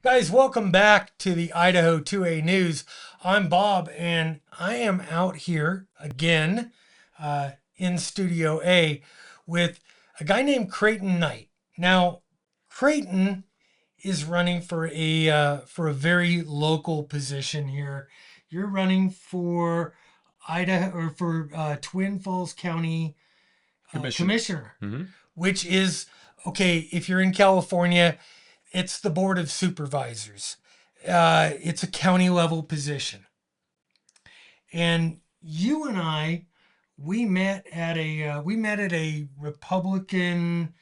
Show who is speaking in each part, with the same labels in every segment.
Speaker 1: Guys, welcome back to the Idaho 2A News. I'm Bob, and I am out here again in Studio A with a guy named Creighton Knight. Now, Creighton is running for a very local position here. You're running for Idaho or for Twin Falls County Commissioner,
Speaker 2: Mm-hmm.
Speaker 1: which is okay. If you're in California, it's the Board of Supervisors. It's a county level position. And you and I, we met at a Republican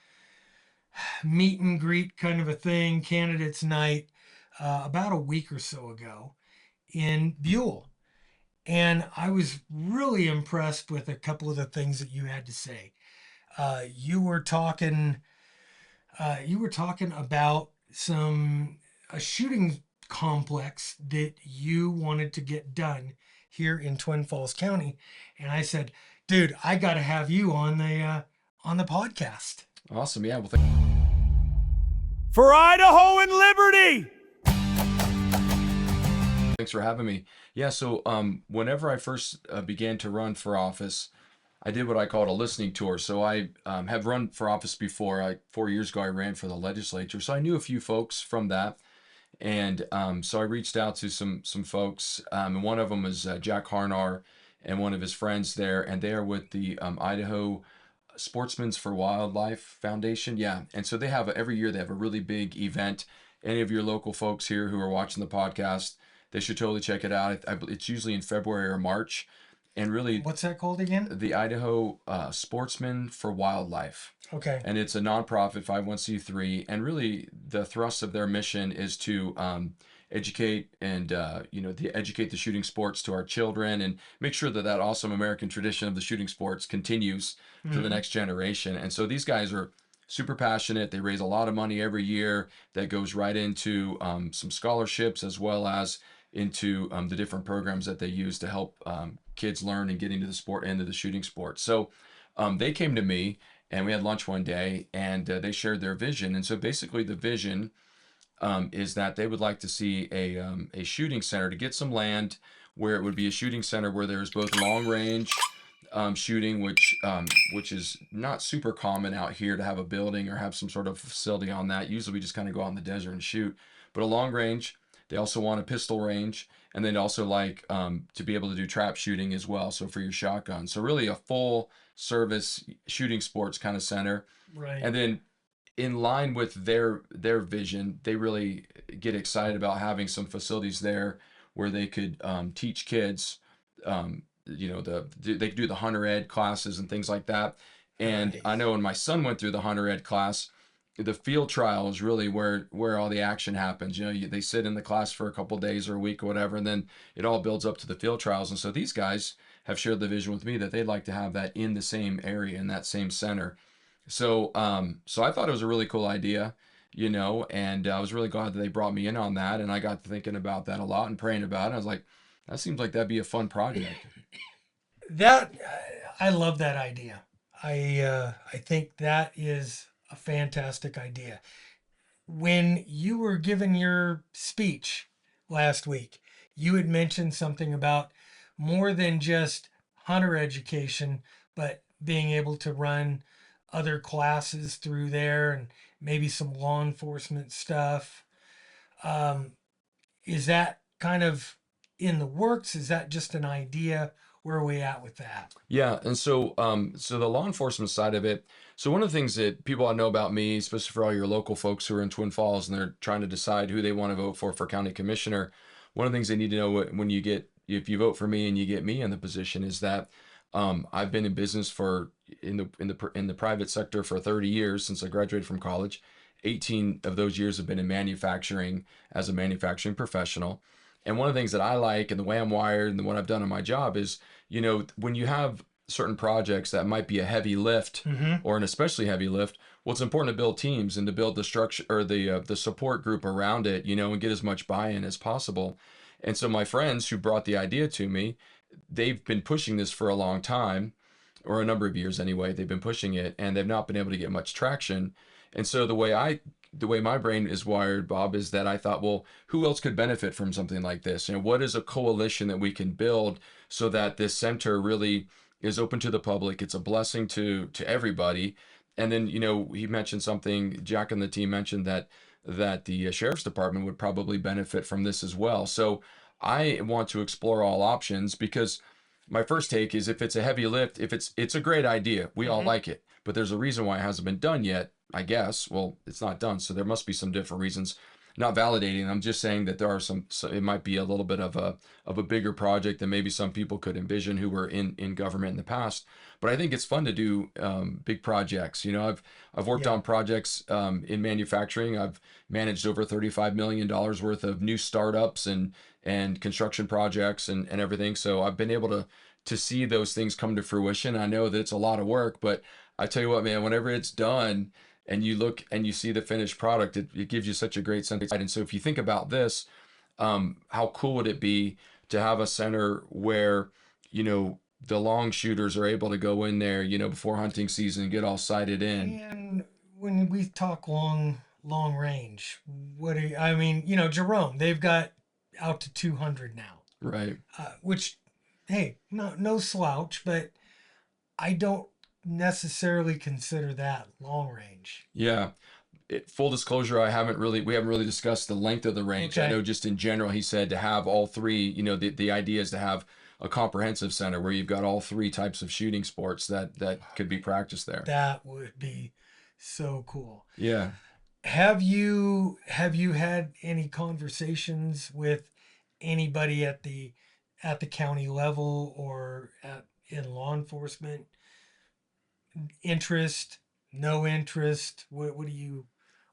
Speaker 1: meet and greet kind of a thing, candidates night, about a week or so ago in Buell. And I was really impressed with a couple of the things that you had to say. You were talking about a shooting complex that you wanted to get done here in Twin Falls County, and I said, "Dude, I got to have you on the podcast."
Speaker 2: Awesome. Yeah. Well,
Speaker 3: For Idaho and liberty!
Speaker 2: thanks for having me. Yeah. So, whenever I first began to run for office, I did what I called a listening tour. So I have run for office before. 4 years ago, I ran for the legislature. So I knew a few folks from that. And so I reached out to some folks, and one of them was Jack Harnar and one of his friends there, and they are with the Idaho Sportsmen's for Wildlife Foundation. Yeah, and so they have every year they have a really big event. Any of your local folks here who are watching the podcast, they should totally check it out. It's usually in February or March, and really,
Speaker 1: What's that called again?
Speaker 2: the Idaho Sportsmen for Wildlife.
Speaker 1: Okay.
Speaker 2: And it's a nonprofit 501c3, and really the thrust of their mission is to educate and educate the shooting sports to our children, and make sure that that awesome American tradition of the shooting sports continues to the next generation. And so these guys are super passionate. They raise a lot of money every year that goes right into some scholarships, as well as into the different programs that they use to help kids learn and get into the sport, into the shooting sport. So they came to me, and we had lunch one day, and they shared their vision. And so basically the vision is that they would like to see a shooting center, to get some land where it would be a shooting center where there's both long range shooting, which is not super common out here to have a building or have some sort of facility on that. Usually we just kind of go out in the desert and shoot. But a long range, they also want a pistol range, and they'd also like to be able to do trap shooting as well, so for your shotgun. So really a full service shooting sports kind of center.
Speaker 1: Right.
Speaker 2: And then in line with their vision, they really get excited about having some facilities there where they could teach kids, they could do the hunter ed classes and things like that. And
Speaker 1: Nice.
Speaker 2: I know when my son went through the hunter ed class, the field trial is really where all the action happens. They sit in the class for a couple of days or a week or whatever, and then it all builds up to the field trials. And so these guys have shared the vision with me that they'd like to have that in the same area, in that same center. So so I thought it was a really cool idea, and I was really glad that they brought me in on that. And I got to thinking about that a lot and praying about it. I was like, that seems like that'd be a fun project.
Speaker 1: That I love that idea. I think that is a fantastic idea. When you were giving your speech last week, you had mentioned something about more than just hunter education, but being able to run other classes through there and maybe some law enforcement stuff. Um, is that kind of in the works? Is that just an idea? Where are we at with that?
Speaker 2: Yeah, and so the law enforcement side of it. So one of the things that people ought to know about me, especially for all your local folks who are in Twin Falls and they're trying to decide who they want to vote for county commissioner, one of the things they need to know when if you vote for me and you get me in the position, is that I've been in business in the private sector for 30 years since I graduated from college. 18 of those years have been in manufacturing as a manufacturing professional. And one of the things that I like, and the way I'm wired and what I've done in my job is, when you have certain projects that might be a heavy lift or an especially heavy lift, well, it's important to build teams and to build the structure or the support group around it, and get as much buy-in as possible. And so my friends who brought the idea to me, they've been pushing this for a long time, or a number of years anyway. They've been pushing it, and they've not been able to get much traction. And so the way I the way my brain is wired, Bob, is that I thought, well, who else could benefit from something like this? What is a coalition that we can build so that this center really is open to the public? It's a blessing to everybody. And then, he mentioned something, Jack and the team mentioned that the sheriff's department would probably benefit from this as well. So I want to explore all options because my first take is if it's a heavy lift, if it's a great idea, we all like it, but there's a reason why it hasn't been done yet, I guess. Well, it's not done, so there must be some different reasons. Not validating. I'm just saying that there are some. So it might be a little bit of a bigger project than maybe some people could envision who were in government in the past. But I think it's fun to do big projects. I've worked
Speaker 1: Yeah.
Speaker 2: on projects in manufacturing. I've managed over $35 million worth of new startups and construction projects and everything. So I've been able to see those things come to fruition. I know that it's a lot of work, but I tell you what, man, whenever it's done and you look and you see the finished product, it gives you such a great sense of pride. And so if you think about this, how cool would it be to have a center where, the long shooters are able to go in there, before hunting season and get all sighted in.
Speaker 1: And when we talk long range, I mean, Jerome, they've got out to 200 now,
Speaker 2: Right.
Speaker 1: which, hey, no slouch, but I don't necessarily consider that long range.
Speaker 2: Yeah. Full disclosure, we haven't really discussed the length of the range. I
Speaker 1: Okay.
Speaker 2: know just in general, he said to have all three, the idea is to have a comprehensive center where you've got all three types of shooting sports that could be practiced there.
Speaker 1: That would be so cool.
Speaker 2: Yeah.
Speaker 1: Have you had any conversations with anybody at the county level or in law enforcement? Interest, no interest? What are you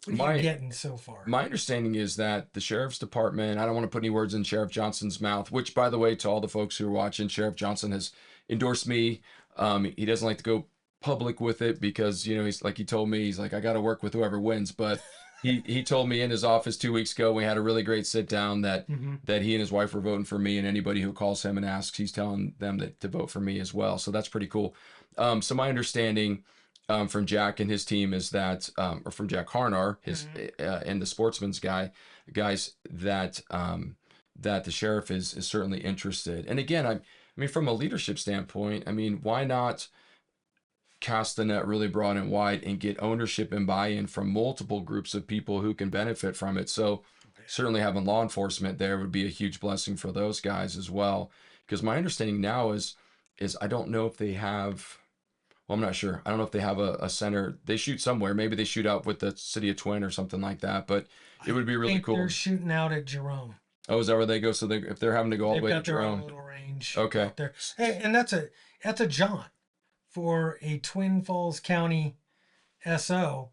Speaker 2: My
Speaker 1: getting so far?
Speaker 2: my understanding is that the sheriff's department, I don't want to put any words in Sheriff Johnson's mouth, which by the way, to all the folks who are watching, Sheriff Johnson has endorsed me. He doesn't like to go public with it because, he's like, he told me, he's like, I got to work with whoever wins. But he told me in his office 2 weeks ago, we had a really great sit down that he and his wife were voting for me, and anybody who calls him and asks, he's telling them to vote for me as well. So that's pretty cool. So my understanding from Jack and his team is that, or from Jack Harnar, and the sportsman's guys, that that the sheriff is certainly interested. And again, I mean, from a leadership standpoint, I mean, why not cast the net really broad and wide and get ownership and buy-in from multiple groups of people who can benefit from it? So certainly having law enforcement there would be a huge blessing for those guys as well. Because my understanding now is I don't know if they have. Well, I'm not sure. I don't know if they have a center. They shoot somewhere. Maybe they shoot out with the city of Twin or something like that. But it would be
Speaker 1: I
Speaker 2: really
Speaker 1: think
Speaker 2: cool.
Speaker 1: they're shooting out at Jerome.
Speaker 2: Oh, is that where they go? So if they're having to go all the
Speaker 1: They've
Speaker 2: way to
Speaker 1: got their own
Speaker 2: Jerome.
Speaker 1: little range
Speaker 2: Okay.
Speaker 1: out there. Hey, and that's a jaunt for a Twin Falls County SO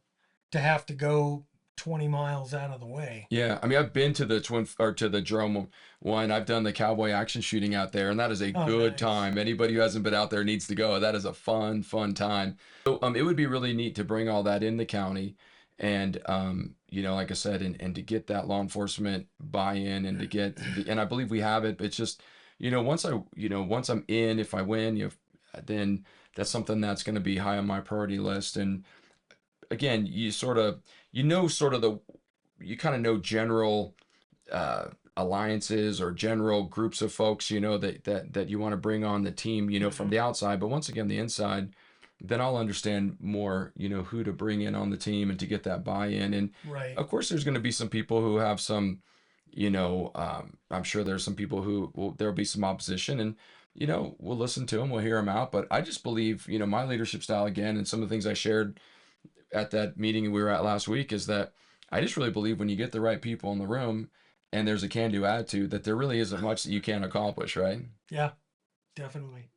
Speaker 1: to have to go 20 miles out of the way.
Speaker 2: Yeah, I mean, I've been to the to the Jerome one. I've done the cowboy action shooting out there, and that is a
Speaker 1: Oh,
Speaker 2: good
Speaker 1: nice.
Speaker 2: time. Anybody who hasn't been out there needs to go. That is a fun time. So it would be really neat to bring all that in the county, and like I said, and to get that law enforcement buy-in, and to get, and I believe we have it. But it's just, once I'm in, if I win, then that's something that's going to be high on my priority list. And again, you kind of know general alliances or general groups of folks, that you want to bring on the team, from the outside. But once again, the inside, then I'll understand more, who to bring in on the team and to get that buy-in. And
Speaker 1: Right.
Speaker 2: of course, there's going to be some people who have some, I'm sure there's some people there'll be some opposition, and, we'll listen to them, we'll hear them out. But I just believe, my leadership style, again, and some of the things I shared at that meeting we were at last week, is that I just really believe when you get the right people in the room and there's a can-do attitude, that there really isn't much that you can't accomplish, right?
Speaker 1: Yeah, definitely.